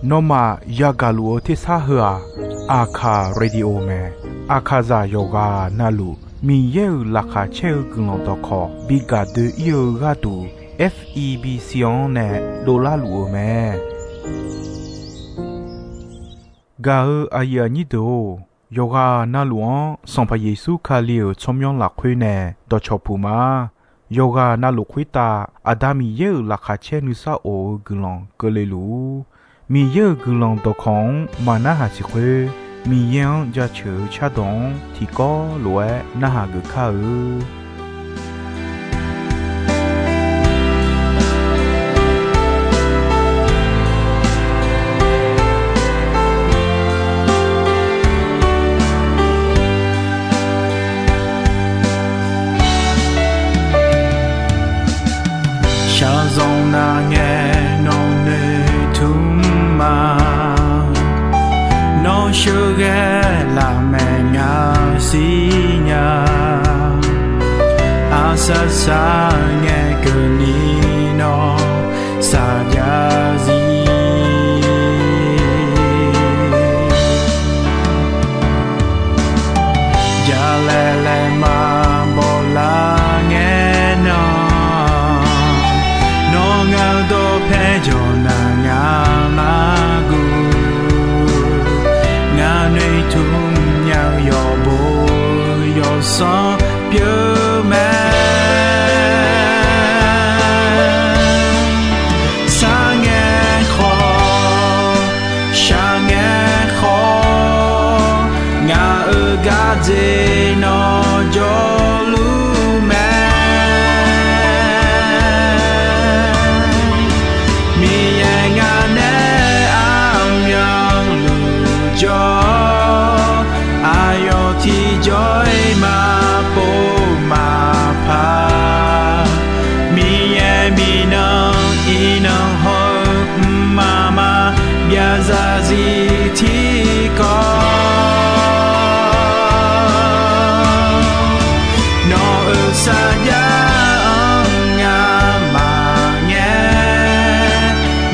Nó mà yagalu thì sa hua akha radio me akhaza yoga nalu mi yeu lakha cheu gulong to kho biga de yoga tu FEB sion ne dola lu me ga aya ni do yoga naluan son pa yesu khalio chomyon la khwe ne do chopu ma yoga nalu khwita adami yeu lakha che nu sa o gulong kelelu mi yeu gulong to khong mana ha chi khwe mi yang ja chu cha dong ti ko loe na ha ge kha Zong na nghe non ne thum ma non sugar la me nga si nya asa sa nghe que ni no sa ya zi ya le ma bo la nghe no do pe jo na nga ma gu nga nei tum nhau yo bo yo so pyo me sa nge kho sha nge kho nga ga je no jo joy ma po ma pa mi ye mi no I no ho mama bia za zi ti ko no sa ya nga ma nge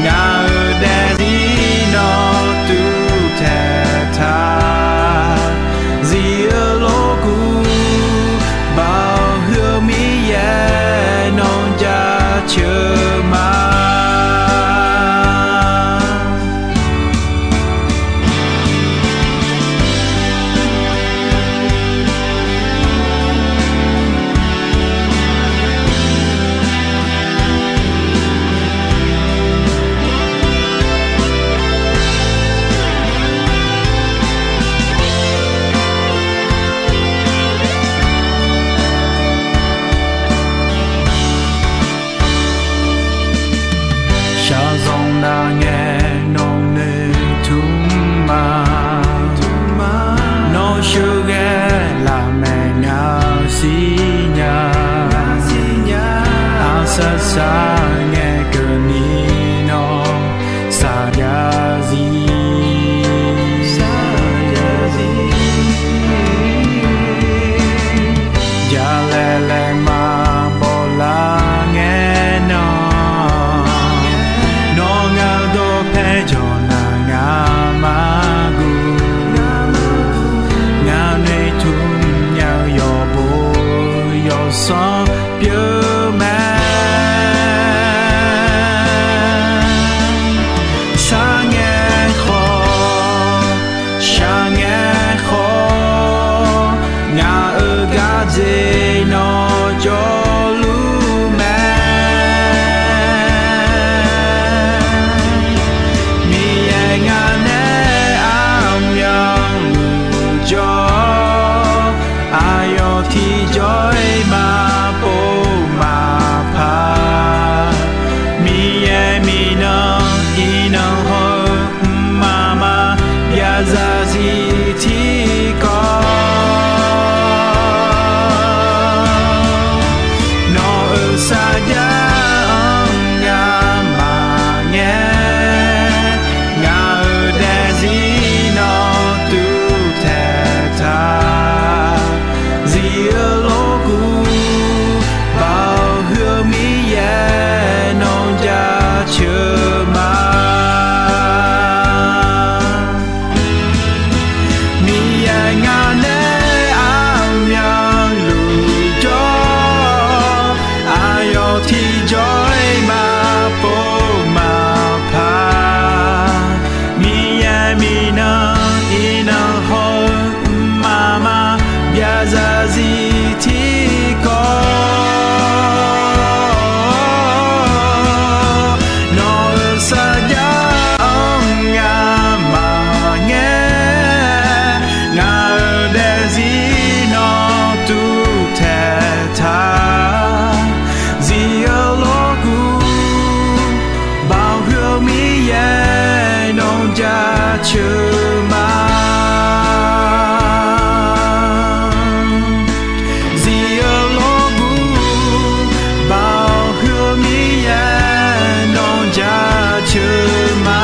nga de di no tu te ta chuma zia lobu bao hương mi non ja chuma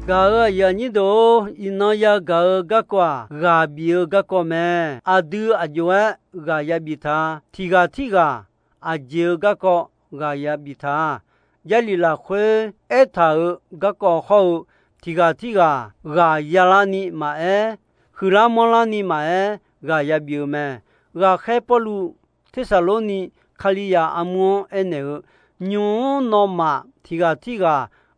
ga ya ni do ina ya ga kwa ga bi ga ko me adu ajwa ga ya bi tha thiga aje ga ko ga ya bi tha yali la khwe e tha ga ko ho thiga ga ya la ni ma e khura mo la ni ma e ga ya bi me ga khe polu Thessaloni khaliya amu ene nyu no ma thiga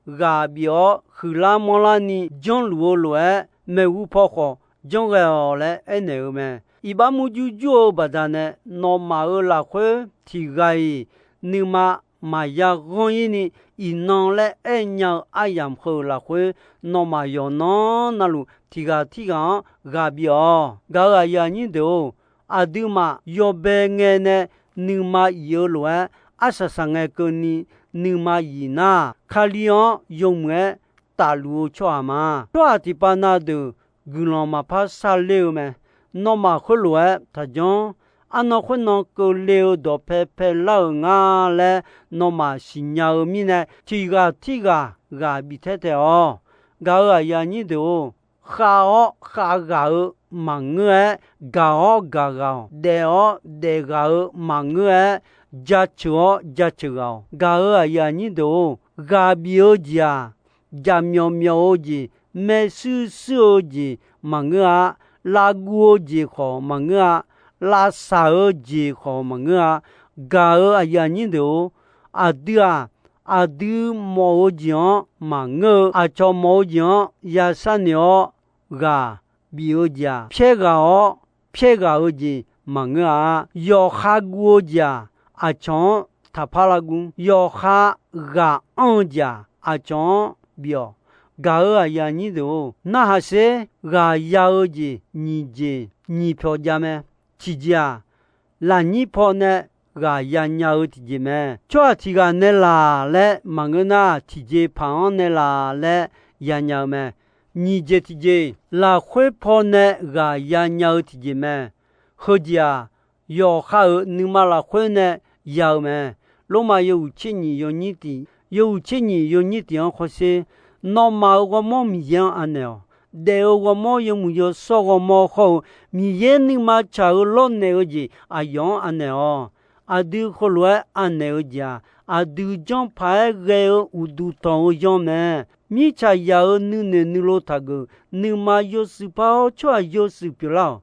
ga bio khula mola ni jon luo loe me wu pho kho jon ga le ene me iba mu ju ju badane no ma la khwe thigai ni ma ya gon ni inon le enya ayam kho la khwe no ma yo no na lu thiga ga bio ga ya ni do aduma yo be nge ne ni ma yo loe asasa nge ko ni ma yi na khalion yong nge ta lu chwa ma chwa ti pa na de gulon ma pa sa le me no ma kho lo ta jon ano kho no ko le do pe la nga le no ma sinya mi ne ti ga ga bi te o ga ya ni de o kha ga ma nge ga de ga ma nge ja chuo ga ya ni do ga bio ja myo ji me su ji ma nga la guo ji kho ma nga la sa ji kho ma nga ga ya ni do adu mo ji ma nga a cho mo ji ya sa nyo ga bio ja phe ga ji ma nga yo kha guo ja a chon thapalagu yo kha ga onja a chon bio ga ya ni do na ha se ga ya ji ni pho ja me chi ja la ni pho ne ga ya nya ti ji me chwa ti ga ne la le mangna ti je pha ne la le ya nya me ni je ti je la khwe pho ne ga ya nya ti ji me ho ja yo kha ni ma la khwe ne ya me lo ma yo chi ni yo ni ti an kho se no ma go mo mi yan aneo de go mo yo mu yo so go mo kho mi ye ni ma cha lo ne o ji a yon aneo adu kho lo aneo ja adu jon pa ge u du ton yo me mi cha ya nu ne nu lo ta go ni ma yo su pa o chwa yo su pi la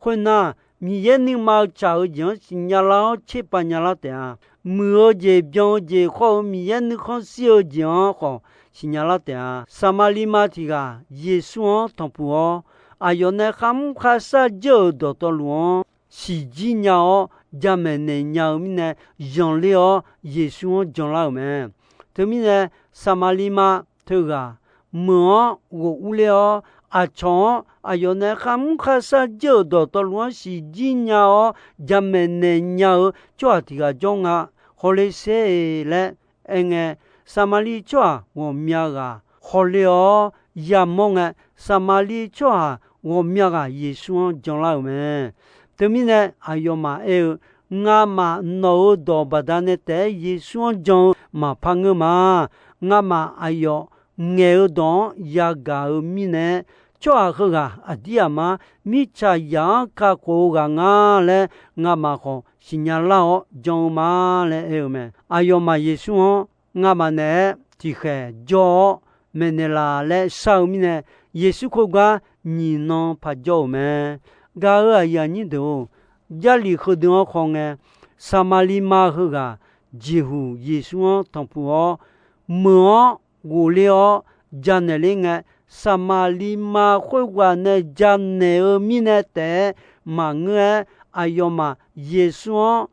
kho na mi ye ni ma cha o jon sin ya la che pa nya la te a mu je byon je kho mi ye ni kho si o jon kho sin ya la te a samali ma ti ga yesu on ton pu o ayone kham kha sa jo do to lu si ji nya o ja-me ne nya mi ne jon le o yesu on jon la me to mi ne samali ma to ga mo wo u le o a chon ayone kham kha sa jo do to lu si ji nya o ja-me ne nya o chwa ti ga jong a ho le se le enge samali chwa wo mya ga ho le o ya mo nga samali chwa wo mya ga yesu on jon la me to mi ne ayo ma e nga ma no do badane te yesu on jon ma phang ma nga ma ayo nge do ya ga mi ne chwa kho ga adia ma mi cha ya ka ko ga nga le nga ma kho sinya la o jon ma le e me ayo ma yesu on nga ma ne ti khe jo me ne la le sa mi ne yesu kho ga ni no pa jo me ga ya ni do jali kho do kho nge samali ma kho ga ji hu yesu on ton pu o mo go le o janele nge samali ma kho wa ne jane mi ne te ma nge ayo ma yesu on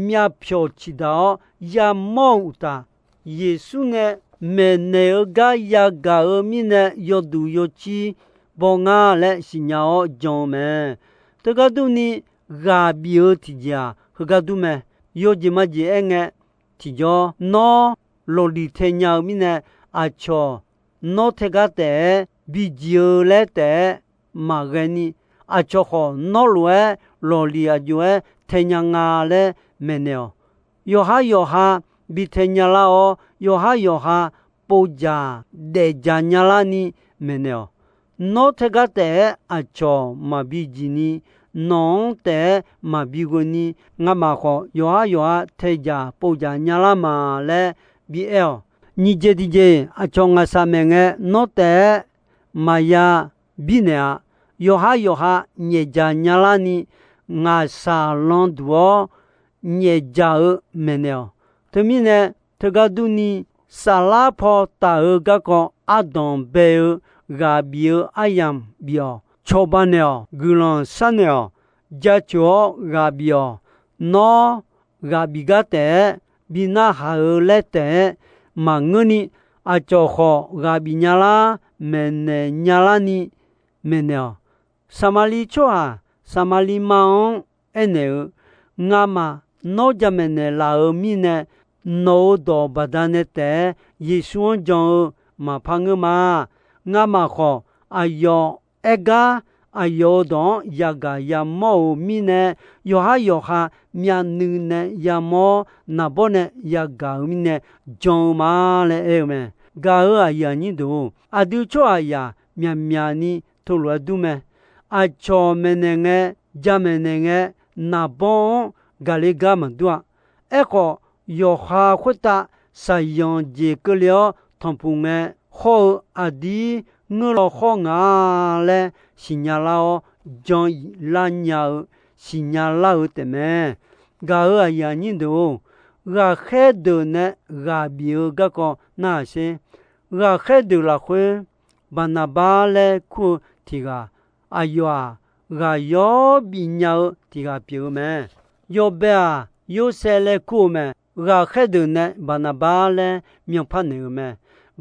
mya phyo chi da ya mo ta yesu nge me ne ga ya ga mi ne yo du yo chi bo nga le sinya o jon me to ga du ni ga bi o ti ja ga du me yo ji ma ji enge chỉ cho nó lô đi theo nhau mi nè cho nó theo cái tệ bị dừa lẽ tệ mà cái ni cho họ nó lúa lô đi dừa theo nhau ngà lẽ mình nè yo ha bị theo nhau lao yo ha bố già để già nhau la ni mình nè nó theo cái tệ cho mà bị gì ni nong te ma bigoni nga ma kho yo te ja po ja nyala ma le bl ni je di je a chonga sa me nge no te ma ya binea yo ha nye ja nyala ni nga sa lon duo nye ja meneo te mine te ga du ni sala po ta ga ko adon be ga bio ayam bio chobaneo gulon saneo jacho gabio no gabigate bina haulete manguni achoho gabinyala mene nyalani meneo samali choa samali maon eneu ngama no jamene lao mine no do badanete yisuon jon ma pangma ngama kho ayo ega ayo don yaga yamo mine yo ha mya nune yamo nabone yaga mine joma le eme ga ya ni do adu cho aya mya ni to lo du me a cho menenge jamenenge nabon gale gam dua eko yo ha khota sayon je kelio thompunge ho adi ngolo khonga le signalao jon la nyao signalao teme ga ya ni do ga khe de ne ga bio ga ko na se ga khe de la khwe banabale ku tiga aywa ga yo bi nyao tiga pio me yo ba yo se le ku me ga khe de ne banabale myo pha ne me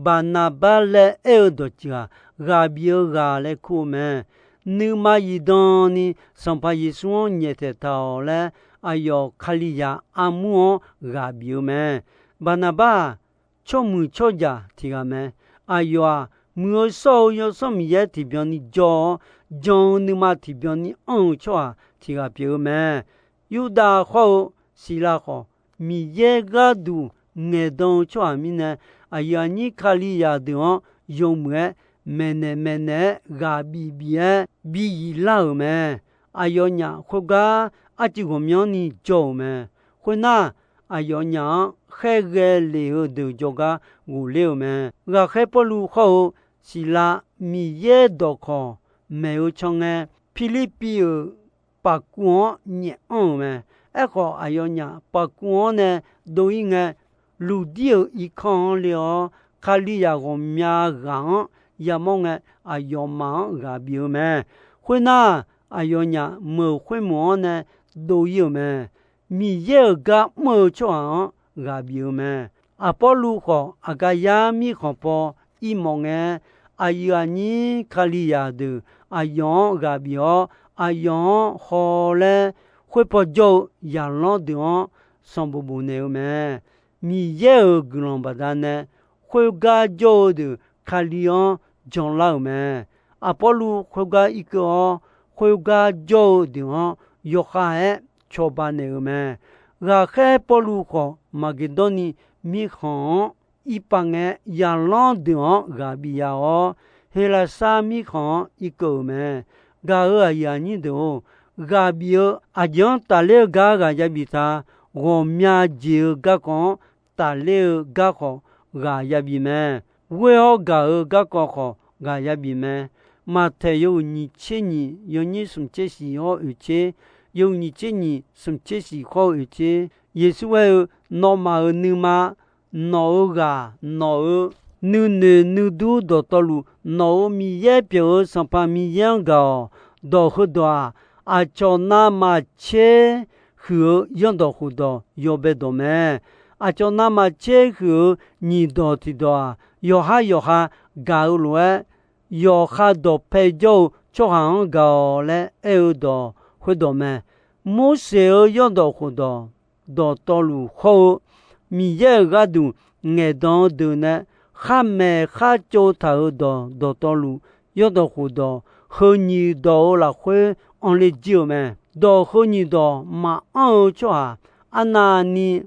banabale e do tiga ga bio ga le ku me numa yidoni sampa yisuon nyete taole ayo khaliya amuo ga bio me banaba chomu choja tiga me ayo muo so yo som ye ti bioni jo numa ti bioni on choa tiga bio me yuda kho sila kho mi ye ga du ngedon choa mine ayani khaliya de yomwe mene ga bibie bi lao me ayonya khoga atigomyoni jo me khona ayonya khege le de joga guleo me ga khepolu kho sila mi ye dokho me uchonge philipio pakuo nye on me eko ayonya pakuo ne doinge ludio ikon leo khaliya gomya ga yamonge ayoma ga bio me khuna ayonya mo khwemo ne do yo me mi ye ga mo chwa ga bio me apolu kho agaya mi kho po imonge ayani khaliya de ayon ga bio ayon khole khwepo jo ya lo de sombo bone me mi ye glon badane khwega jo de khalion John Lao me Apollo khoga iko khoga jo de yoha chobane me ga khe polu ko magedoni mi khon ipange yalon de ga biya o hela sa mi khon iko me ga ya ni do ga bio ajon tale ga yabita go mya je ga kon tale ga ko ga yabi me we o ga ko ga yabi me ma te yo ni cheni yo ni sum chesi o uche yo ni cheni sum chesi ko uche yesu we no ma nu ma no ga no nu nu du do tolu no mi ye pyo san pa mi yang ga do ho do a chona ma che hu yon do hu do yo be do me a chona ma che hu ni do ti do yo ha ga lu yo ha do pe jo cho han ga le e do hu do me mo se yon do hu do tolu ho mi ye ga du nghe don de ne kha me kha cho thao do to lu yo do khu do hơ ni do la khuê on les dieu men do hơ ni do ma an cho a anani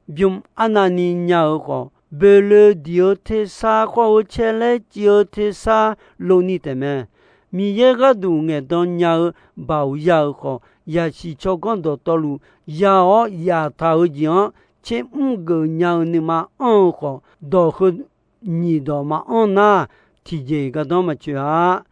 bium anani nya ko bele dieu te sa ko chele dieu te sa lo ni te men mi ye ga du nghe don nya ba u ya ko ya si cho gon do to lu ya o ya thao jian che ge nya ni ma an ko do hơ ni do ma an na ti je ga do ma cha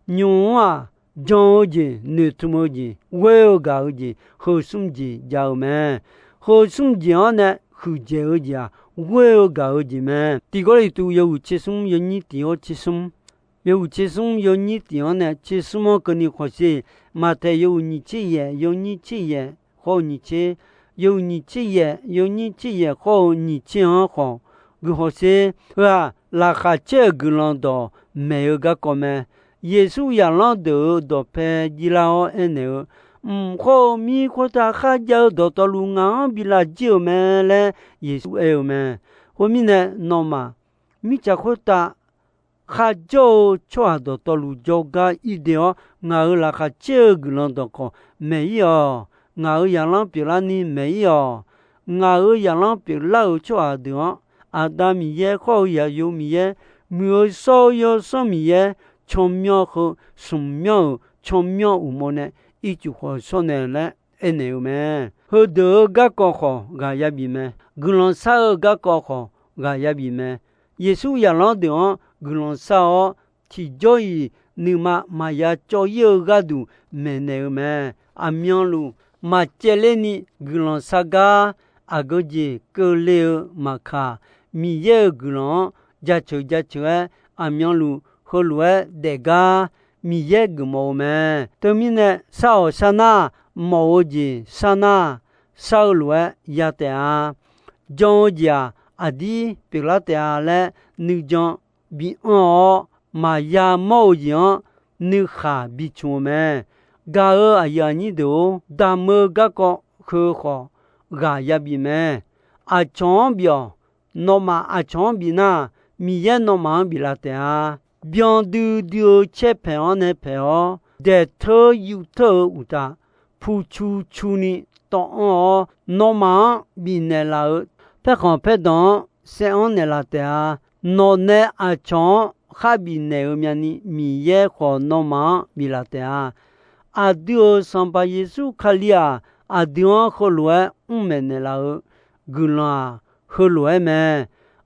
nyu a jo ji ne tu mo ji we ga ji ho sum ji ja me ho sum ji ne khu je ji a we ga ji me ti go ri tu yo che sum yo ni ti o che sum yo che sum yo ni ti o ne che sum ko ni kho se ma te yo ni chi ye ho ni che yo ni chi ye ho ni chi ho gu ho se la kha che gu lon do me ga ko me Yesu ya lan de do pe ji la o ene ko mi ko ta kha ja do to lu nga bi la ji o me le Yesu e o me ho mi ne no ma mi cha ko ta kha jo cho do to lu jo ga i de o nga la kha che gu lon do ko me yo nga ya lan pi la ni me yo nga ya lan pi la o cho a de o adam ye ko ya yo mi ye mi so yo so mi ye 청명 그 숨명 청명 우모네 이주고 손에네 에네우메 허더가 거고 가야비메 글론사가 거고 가야비메 예수 야런데어 글론사어 지조이 니마 마야 쪼여가두 메네우메 아면루 마첼레니 글론사가 아거지 끌레 마카 미예 글론 자초에 아면루 ho lue de ga mi ye gu mo me to mi ne sao sana mo ji sana sao lue ya te a jo ja adi pi la te a le nu jon bi o ma ya mo ji nu kha bi chu me ga a ya ni do da mo ga ko kho kho ga ya bi me a chon bio no ma a chon bi na mi ye no ma bi la te a bien du che pe on e pe o de to yu to u ta pu chu chu ni to o no ma bi ne la pe kon pe don se on ne la te a no ne a chon kha bi ne o mya ni mi ye ko no ma bi la te a dio san pa yesu khalia dio kho lue me ne la gu la kho lue me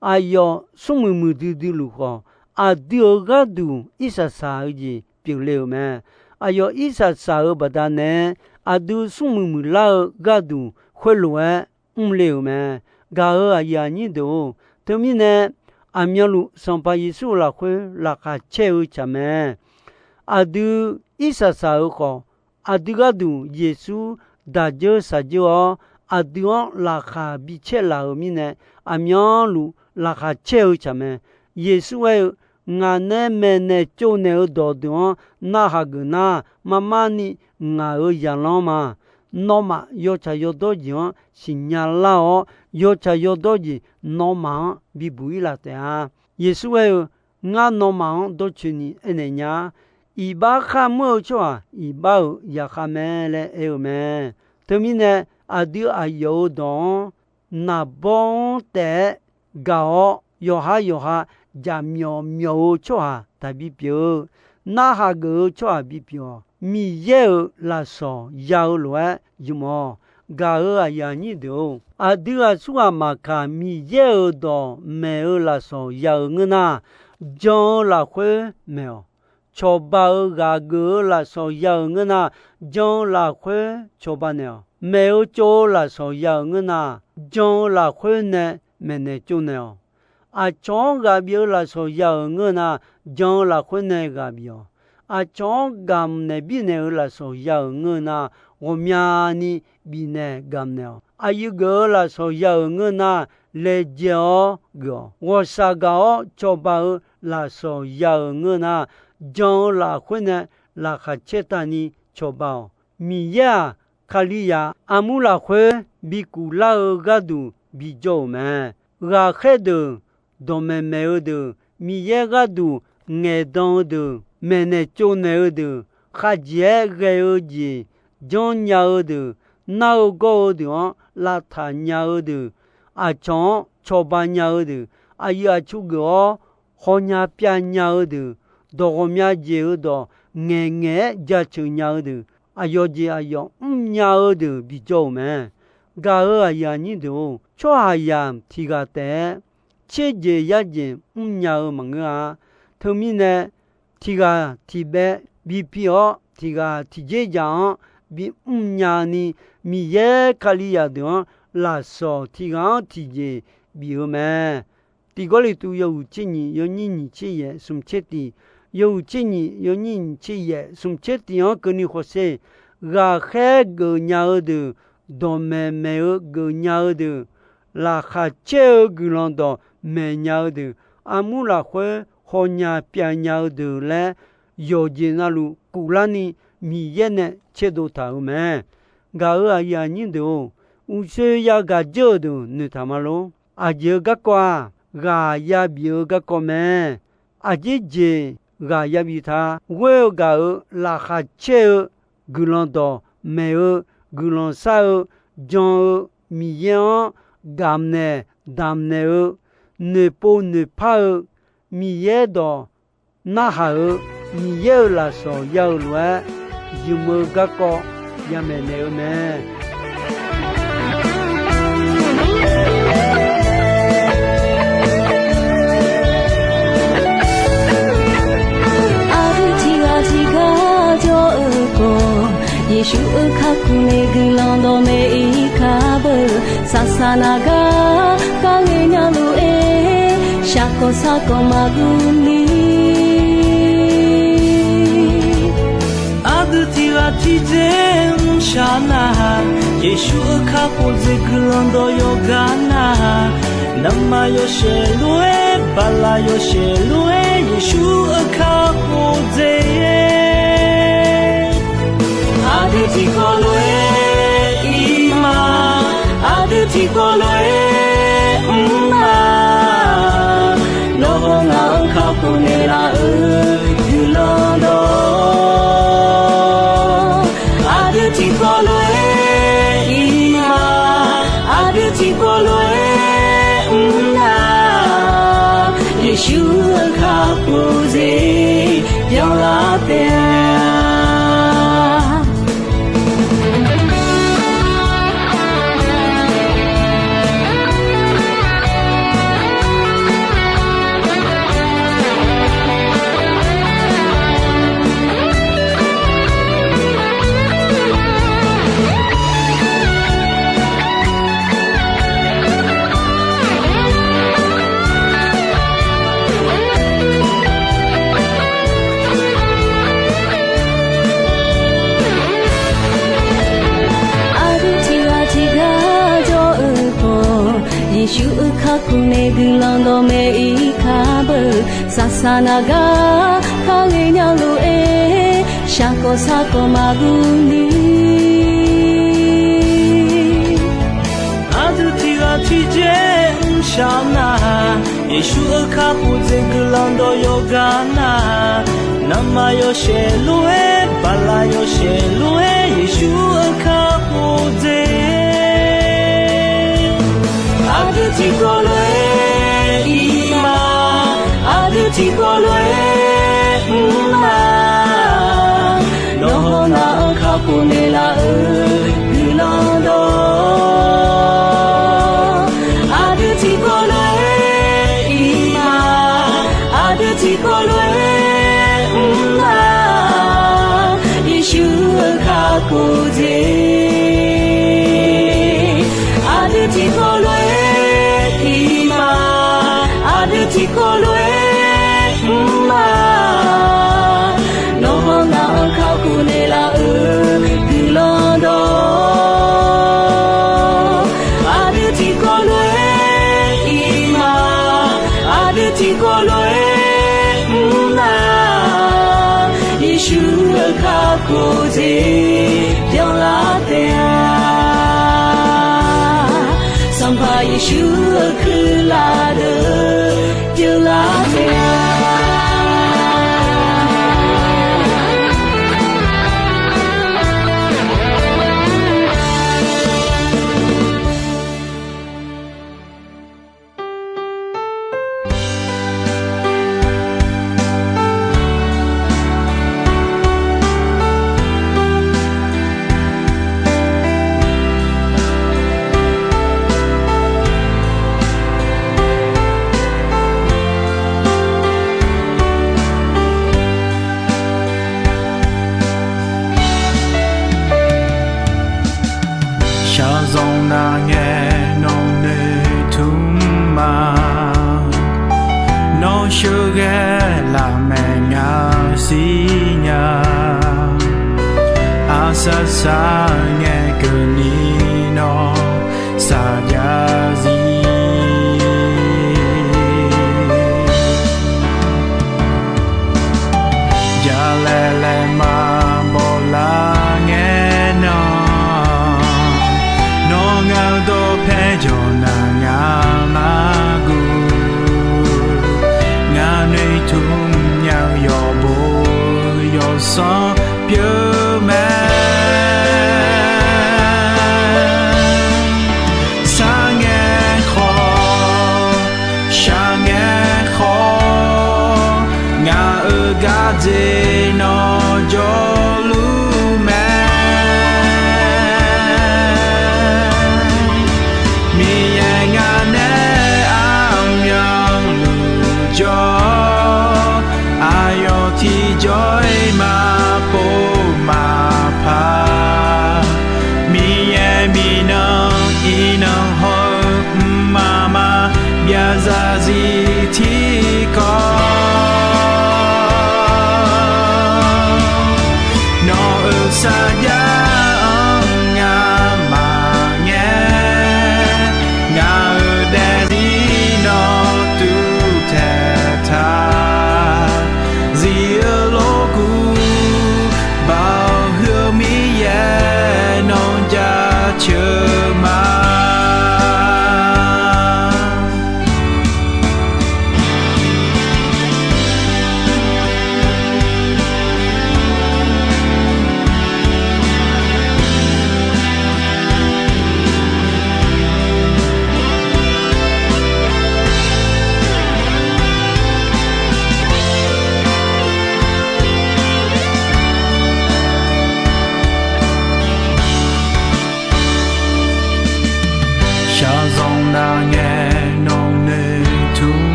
ayo sumu mu du lu ko adio gadu isa sa ji pi le me ayo isa sa ba da ne adu sumu mu la gadu khwe lue le me ga ya ni do to mi ne amyalu san pa yesu la khwe la kha che u cha me adu isa sa ko adu gadu yesu da je sa jo adu la kha bi che la mi ne amyalu la kha che u cha me yesu e nga ne me ne cho ne do do na ha gu na mama ni nga ya lo ma no ma yo cha yo do ji sin nya la o yo cha yo do ji no ma bi bu la te a yesu e nga no ma do chi ni ene nya i ba kha mo cho i ba ya kha me le e o me to mi ne a di a yo do na bon te ga o yo ha ja myo cho ha ta bi pyo na ha go cho ha bi pyo mi ye la so ya lo yu mo ga a ya ni do a di a su a ma ka mi ye do me la so ya ngna jo la khwe me cho ba ga go la so ya ngna jo la khwe cho ba ne me cho la so ya ngna jo la khwe ne me ne cho ne a chong ga bio la so ya ngna jong la khwe ne ga bio a chong gam ne bi ne la so ya ngna wo mya ni bi ne gam ne a yu go la so ya ngna le jo go wo sa ga cho ba la so ya ngna jong la khwe ne la kha che ta ni cho ba mi ya khali ya amu la khwe bi ku la ga du 比较们，我海的都没有的，米也个都爱当的，没那就那的，还接个有的，讲鸟的，哪个的拉他鸟的，啊讲超班鸟的，啊呀出个好鸟变鸟的，都我们接的，爱家出鸟的。啊要接啊要鸟的比较们，噶啊呀你都错啊呀提个的，切接呀接鸟们啊，头面呢提个提白比票提个提接讲比鸟呢米也卡里呀的拉少提个提接比我们，提个里都有几年有你切也什么切的。有几年有人去也，从这地方跟你说些，我还个鸟的，都没有个鸟的，那还这个人都没鸟的，阿姆拉会好鸟变鸟的嘞，有的那路古兰呢，米也呢，切都头没，我啊呀你都，我说要个做的，你他妈咯，啊有个瓜，我也有个瓜没，啊这。ga yabita we ga la kha che gulondo me gulon sa jon miyan gamne damne ne po ne pa mi ye do na ha mi ye la so yao lwa yumo ga ko yamene me Yeshu kakune gilando me ikabe sasanaga kangenya lu shako sako maguni adutira tijem shana Yeshu kakune gilando yogana nama yoshelue bala yoshelue Yeshu kakune Aditi kolwe ima Aditi kolwe Nohonga kapunela Gulando Aditi kolwe ima Aditi kolwe Yeshua kapuze Yolate Yeshu kakune gilando me ikabe sasanaga kangenya lu shako sako maguni Adutira tijem shana Yeshu kapuze gilando yogana nama yoshelue bala yoshelue Yeshu kapuze Aditi kolwe ima Aditi kolwe Nohona kapunela Gulando Aditi kolwe ima Aditi kolwe Yeshu kapuze Aditi kolwe Aditi kolwe Nohona kapunela Gulando Aditi kolwe ima Aditi kolwe Yeshu kapuze dans la terre pa Yeshu khla de Dieu la sa sa nghe cơn ni nó sa ya gì ya le ma bo la nghe nó ngao do phe cho na nga ma gu nga nei thum nhau yo bo yo so pure man Gadze no jolu man mi nga ne am yang lu jo ayo ti joy ma po ma pa mi no ino ho mama bia za zi ti ko saya nga ma nghe nga dari no tu te ta zia logu bao hứa mi ye non ja chơ ma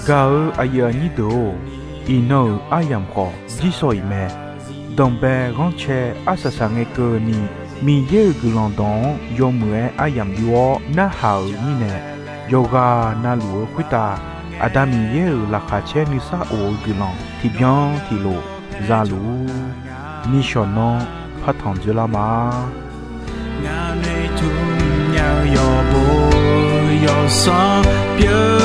Gao aya ni do ino ayam ko jisoi me dombe gonche asasang ke ni mi ye gulondon yomwe ayam yo na hao ni ne yoga na lu kwita adami ye la kha che ni sa o gulon ti bien ti lo za lu ni shono phathon jula ma nga nei thum nhau yo bo yo so pure